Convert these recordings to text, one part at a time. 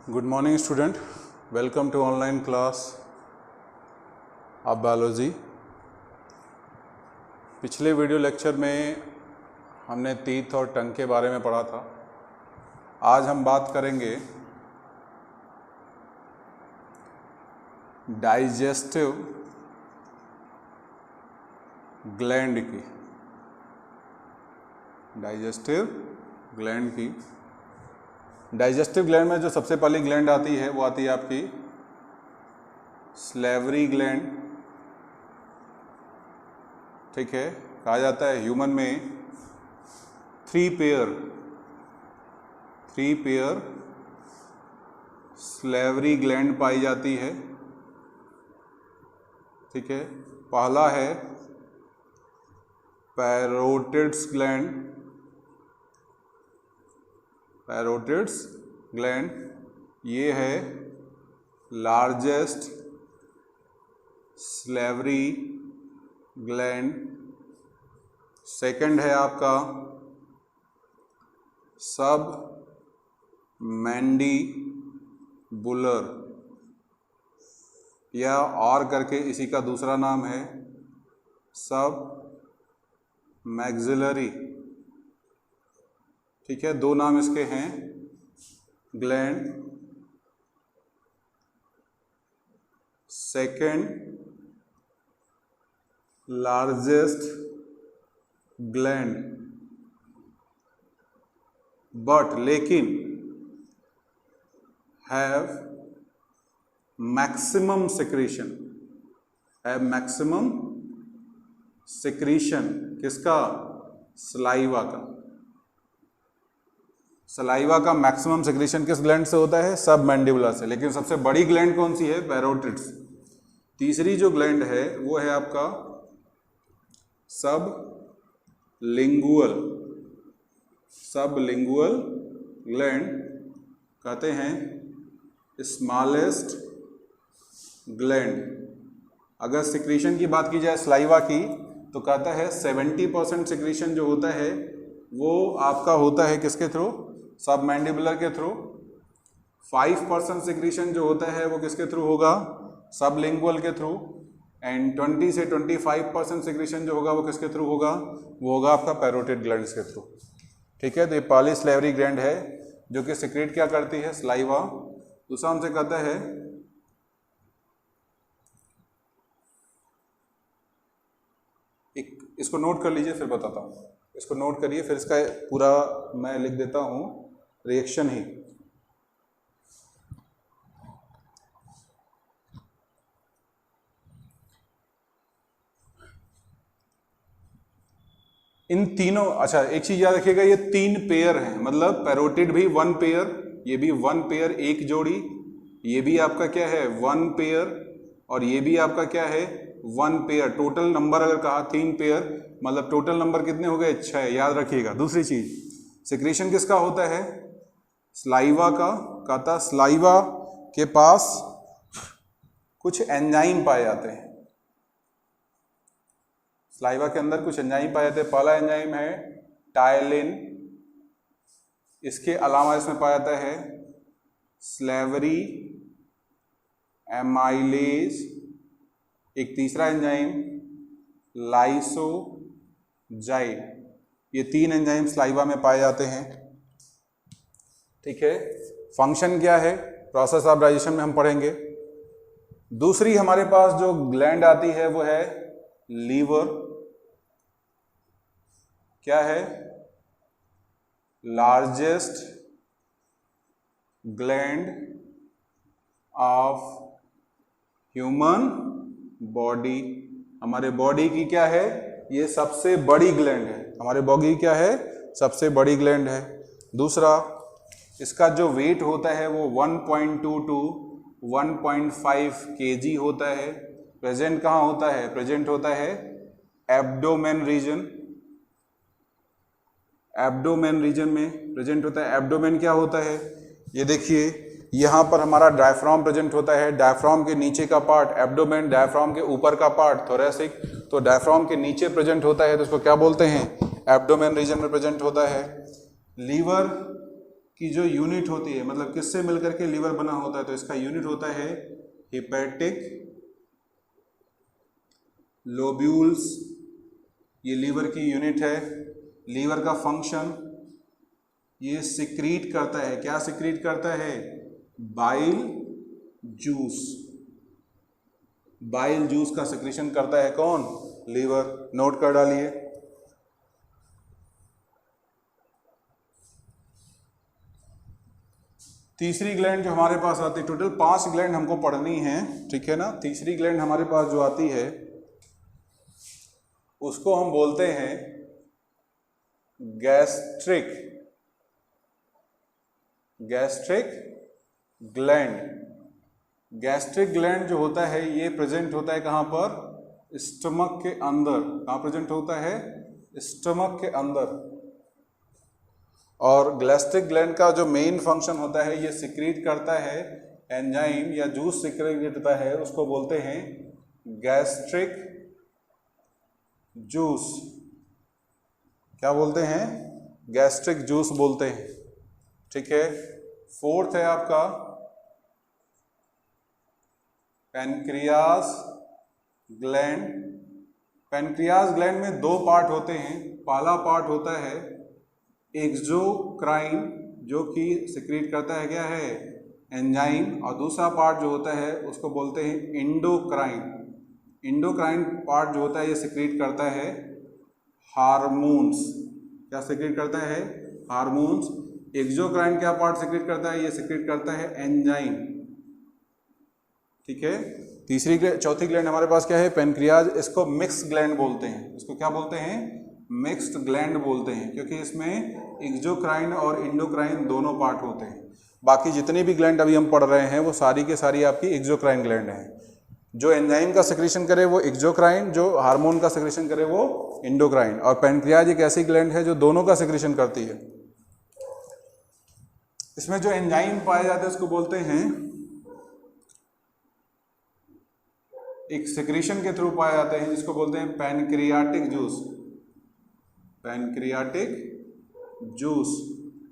Good morning student, welcome to online class of biology. पिछले video lecture में हमने teeth और टंग के बारे में पढ़ा था। आज हम बात करेंगे डाइजेस्टिव ग्लैंड की। डाइजेस्टिव ग्लैंड में जो सबसे पहली ग्लैंड आती है वो आती है आपकी सलेवरी ग्लैंड। ठीक है, कहा जाता है ह्यूमन में थ्री पेयर सलेवरी ग्लैंड पाई जाती है। ठीक है, पहला है पैरोटिड्स ग्लैंड, ये है लार्जेस्ट सलेवरी ग्लैंड। सेकंड है आपका सब मैंडिबुलर, या और करके इसी का दूसरा नाम है सब मैक्सिलरी। ठीक है, दो नाम इसके हैं gland. Second largest gland, but लेकिन हैव मैक्सिमम सिक्रीशन किसका? सलाइवा का मैक्सिमम सिक्रीशन किस ग्लैंड से होता है? सब मैंडिबुलर से। लेकिन सबसे बड़ी ग्लैंड कौन सी है? पैरोटिड्स। तीसरी जो ग्लैंड है वो है आपका सबलिंगुअल ग्लैंड, कहते हैं स्मॉलेस्ट ग्लैंड। अगर सिक्रीशन की बात की जाए सलाइवा की तो कहता है 70% सिक्रीशन जो होता है वो आपका होता है किसके थ्रू? सब मैंडिबुलर के थ्रू। 5% सिक्रीशन जो होता है वो किसके थ्रू होगा? सबलिंगुअल के थ्रू। एंड 20 से 25% सिक्रीशन जो होगा वो किसके थ्रू होगा? वो होगा आपका पैरोटिड ग्लैंड्स के थ्रू। ठीक है, तो ये पहली सलेवरी ग्लैंड है जो कि सिक्रेट क्या करती है? सलाइवा। दूसरा हमसे कहता है इसको नोट कर लीजिए, फिर बताता हूँ। इसको नोट करिए, फिर इसका पूरा मैं लिख देता हूँ रिएक्शन ही। इन तीनों, अच्छा एक चीज याद रखिएगा, ये तीन पेयर हैं, मतलब पैरोटिड भी वन पेयर, ये भी वन पेयर एक जोड़ी, ये भी आपका क्या है? वन पेयर, और ये भी आपका क्या है? One pair. टोटल नंबर अगर कहा 3 पेयर, मतलब टोटल नंबर कितने हो गए? 6। याद रखिएगा। दूसरी चीज, सिक्रीशन किसका होता है? सलाइवा का। कहता सलाइवा के पास कुछ एंजाइम पाए जाते हैं। सलाइवा के अंदर कुछ एंजाइम पाए जाते हैं। पहला एंजाइम है टायलिन। इसके अलावा इसमें पाया जाता है सलेवरी एमाइलेज। एक तीसरा एंजाइम लाइसोजाइम। ये 3 एंजाइम सलाइवा में पाए जाते हैं। ठीक है, फंक्शन क्या है? प्रोसेस ऑफ डाइजेशन में हम पढ़ेंगे। दूसरी हमारे पास जो ग्लैंड आती है वो है लीवर। क्या है? Largest gland of human body. हमारे बॉडी की क्या है? ये सबसे बड़ी ग्लैंड है। हमारे बॉडी क्या है? सबसे बड़ी ग्लैंड है। दूसरा, इसका जो वेट होता है वो 1.2 to 1.5 kg होता है। प्रेजेंट कहाँ होता है? प्रेजेंट होता है एब्डोमेन रीजन में प्रेजेंट होता है। एब्डोमेन क्या होता है? ये देखिए, यहाँ पर हमारा डायफ्राम प्रेजेंट होता है। डायफ्राम के नीचे का पार्ट एब्डोमेन, डायफ्राम के ऊपर का पार्ट थोरेसिक। तो डायफ्राम के नीचे प्रेजेंट होता है तो इसको क्या बोलते हैं? एब्डोमेन रीजन में प्रेजेंट होता है। लीवर की जो यूनिट होती है, मतलब किससे मिलकर के लीवर बना होता है, तो इसका यूनिट होता है हेपेटिक लोब्यूल्स। ये लीवर की यूनिट है। लीवर का फंक्शन, ये सिक्रीट करता है, क्या सिक्रीट करता है, बाइल जूस। बाइल जूस का सिक्रीशन करता है कौन, लीवर। नोट कर डालिए। तीसरी ग्लैंड जो हमारे पास आती है, टोटल 5 ग्लैंड हमको पढ़नी है, ठीक है ना। तीसरी ग्लैंड हमारे पास जो आती है उसको हम बोलते हैं गैस्ट्रिक ग्लैंड। गैस्ट्रिक ग्लैंड जो होता है ये प्रेजेंट होता है कहाँ पर, स्टमक के अंदर। कहाँ प्रेजेंट होता है, स्टमक के अंदर। और गैस्ट्रिक ग्लैंड का जो मेन फंक्शन होता है, ये सिक्रीट करता है एंजाइम या जूस सिक्रीट करता है, उसको बोलते हैं गैस्ट्रिक जूस। क्या बोलते हैं, गैस्ट्रिक जूस बोलते हैं, ठीक है। फोर्थ है आपका पैनक्रियास ग्लैंड। पैनक्रियास ग्लैंड में 2 पार्ट होते हैं। पहला पार्ट होता है एक्सोक्राइन, जो कि सिक्रीट करता है क्या है, एंजाइम। और दूसरा पार्ट जो होता है उसको बोलते हैं इंडोक्राइन। इंडोक्राइन पार्ट जो होता है ये सिक्रीट करता है हार्मोन्स। क्या सिक्रीट करता है, हार्मोन्स। एक्सोक्राइन क्या पार्ट सिक्रीट करता है, ये सिक्रीट करता है एंजाइम, ठीक है। चौथी ग्लैंड हमारे पास क्या है, पैनक्रियाज। इसको मिक्स ग्लैंड बोलते हैं। इसको क्या बोलते हैं, मिक्स्ड ग्लैंड बोलते हैं, क्योंकि इसमें एक्सोक्राइन और इंडोक्राइन दोनों पार्ट होते हैं। बाकी जितनी भी ग्लैंड अभी हम पढ़ रहे हैं वो सारी के सारी आपकी एक्सोक्राइन ग्लैंड हैं। जो एंजाइम का सिक्रीशन करे वो एक्सोक्राइन, जो हार्मोन का सिक्रीशन करे वो इंडोक्राइन। और पैनक्रियाज एक ऐसी ग्लैंड है जो दोनों का सिक्रीशन करती है। इसमें जो एंजाइम पाए जाते हैं उसको बोलते हैं, एक सिक्रीशन के थ्रू पाए जाते हैं जिसको बोलते हैं पैनक्रियाटिक जूस। पैनक्रियाटिक जूस,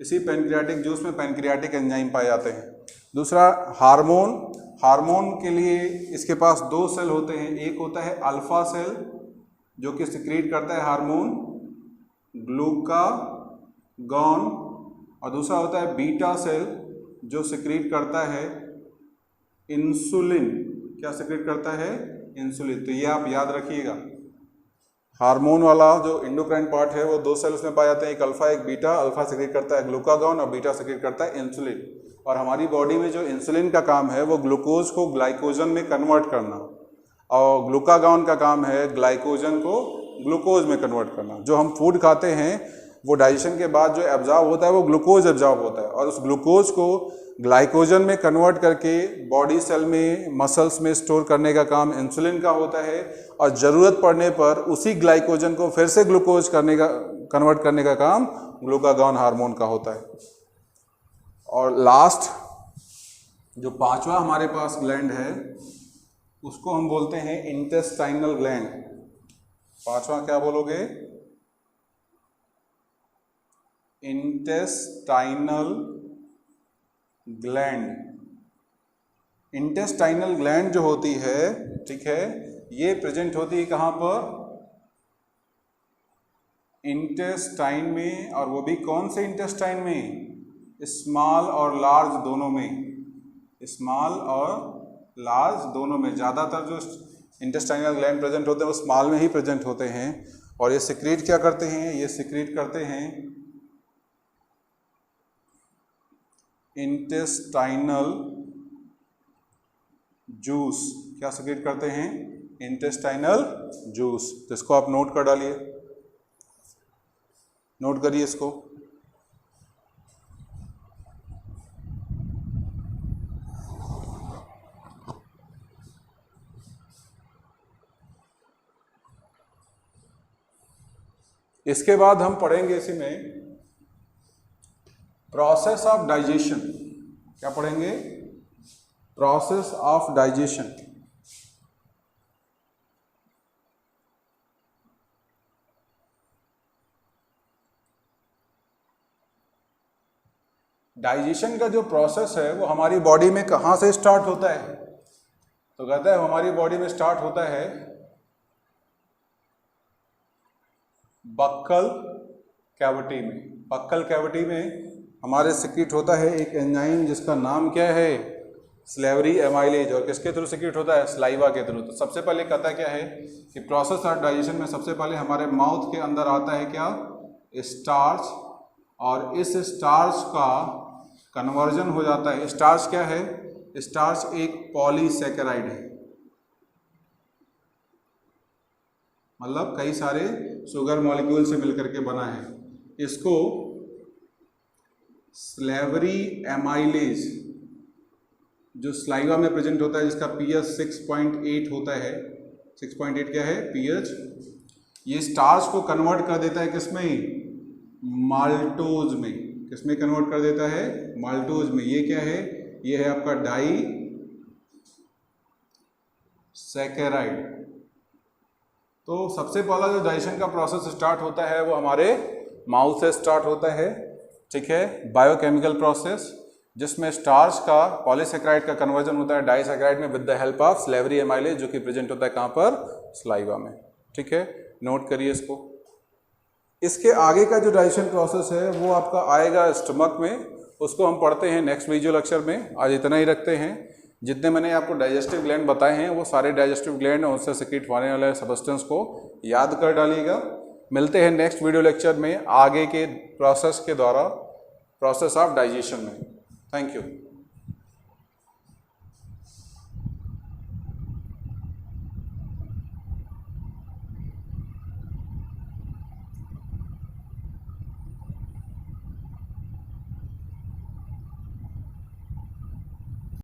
इसी पैनक्रियाटिक जूस में पैनक्रियाटिक एंजाइम पाए जाते हैं। दूसरा हार्मोन। हार्मोन के लिए इसके पास 2 सेल होते हैं। एक होता है अल्फा सेल जो कि सिक्रीट करता है हार्मोन ग्लूकागॉन, और दूसरा होता है बीटा सेल जो सिक्रीट करता है इंसुलिन। क्या सिक्रीट करता है, इंसुलिन। तो ये आप याद रखिएगा। हार्मोन वाला जो इंडोक्राइन पार्ट है वो 2 सेल्स में पाए जाते हैं, एक अल्फा एक बीटा। अल्फा सिक्रीट करता है ग्लूकागॉन और बीटा सिक्रीट करता है इंसुलिन। और हमारी बॉडी में जो इंसुलिन का काम है वो ग्लूकोज को ग्लाइकोजन में कन्वर्ट करना, और ग्लूकागॉन का काम है ग्लाइकोजन को ग्लूकोज में कन्वर्ट करना। जो हम फूड खाते हैं वो डाइजेशन के बाद जो एब्जॉर्ब होता है वो ग्लूकोज एब्जॉर्ब होता है, और उस ग्लूकोज को ग्लाइकोजन में कन्वर्ट करके बॉडी सेल में, मसल्स में स्टोर करने का काम इंसुलिन का होता है। और ज़रूरत पड़ने पर उसी ग्लाइकोजन को फिर से ग्लूकोज कन्वर्ट करने का काम ग्लूकागॉन हार्मोन का होता है। और लास्ट जो 5वां हमारे पास ग्लैंड है उसको हम बोलते हैं इंटेस्टाइनल ग्लैंड। 5वां क्या बोलोगे, इंटेस्टाइनल ग्लैंड। इंटेस्टाइनल ग्लैंड जो होती है, ठीक है, ये प्रेजेंट होती है कहाँ पर, इंटेस्टाइन में। और वो भी कौन से इंटेस्टाइन में, स्मॉल और लार्ज दोनों में। स्मॉल और लार्ज दोनों में। ज़्यादातर जो इंटेस्टाइनल ग्लैंड प्रेजेंट होते हैं वो स्मॉल में ही प्रेजेंट होते हैं। और ये सिक्रीट क्या करते हैं, ये सिक्रीट करते हैं इंटेस्टाइनल जूस। क्या सिक्रीट करते हैं, इंटेस्टाइनल जूस। तो इसको आप नोट कर डालिए, नोट करिए इसको। इसके बाद हम पढ़ेंगे इसी में प्रोसेस ऑफ डाइजेशन। क्या पढ़ेंगे, प्रोसेस ऑफ डाइजेशन। डाइजेशन का जो प्रोसेस है वो हमारी बॉडी में कहाँ से स्टार्ट होता है? तो कहता है हमारी बॉडी में स्टार्ट होता है बक्कल कैविटी में। बक्कल कैविटी में हमारे सिक्रीट होता है एक एंजाइम जिसका नाम क्या है? Slavery amylase. और किसके थ्रू सिक्रीट होता है? सलाइवा के थ्रू। तो सबसे पहले कहता क्या है कि प्रोसेस ऑफ डाइजेशन में सबसे पहले हमारे माउथ के अंदर आता है क्या? स्टार्च। और इस स्टार्च का कन्वर्जन हो जाता है। स्टार्च क्या है? स्टार्च एक पॉलीसैकेराइड है, मतलब कई सारे शुगर मॉलिक्यूल से मिलकर के बना है। इसको स्लेवरी एमाइलेज जो स्लाइवा में प्रेजेंट होता है, जिसका पीएच 6.8 होता है। 6.8 क्या है? पीएच। ये स्टार्च को कन्वर्ट कर देता है किसमें? माल्टोज में। किसमें कन्वर्ट कर देता है? माल्टोज में। ये क्या है? ये है आपका डाई सैकेराइड। तो सबसे पहला जो डाइजेशन का प्रोसेस स्टार्ट होता है वो हमारे माउथ से स्टार्ट होता है, ठीक है। बायोकेमिकल प्रोसेस जिसमें स्टार्च का पॉलीसैकेराइड का कन्वर्जन होता है डाइसैकेराइड में with the help of slavery amylase, जो कि प्रेजेंट होता है कहाँ पर? स्लाइवा में, ठीक है। नोट करिए इसको। इसके आगे का जो डाइजेशन प्रोसेस है वो आपका आएगा स्टमक में। उसको हम पढ़ते हैं नेक्स्ट वीडियो लेक्चर में। आज इतना ही रखते हैं। जितने मैंने आपको डाइजेस्टिव ग्लैंड बताए हैं वो सारे डाइजेस्टिव ग्लैंड और उनसे सिक्रीट होने वाले सब्सटेंस को याद कर डालिएगा। मिलते हैं नेक्स्ट वीडियो लेक्चर में आगे के प्रोसेस के द्वारा, प्रोसेस ऑफ डाइजेशन में। Thank you.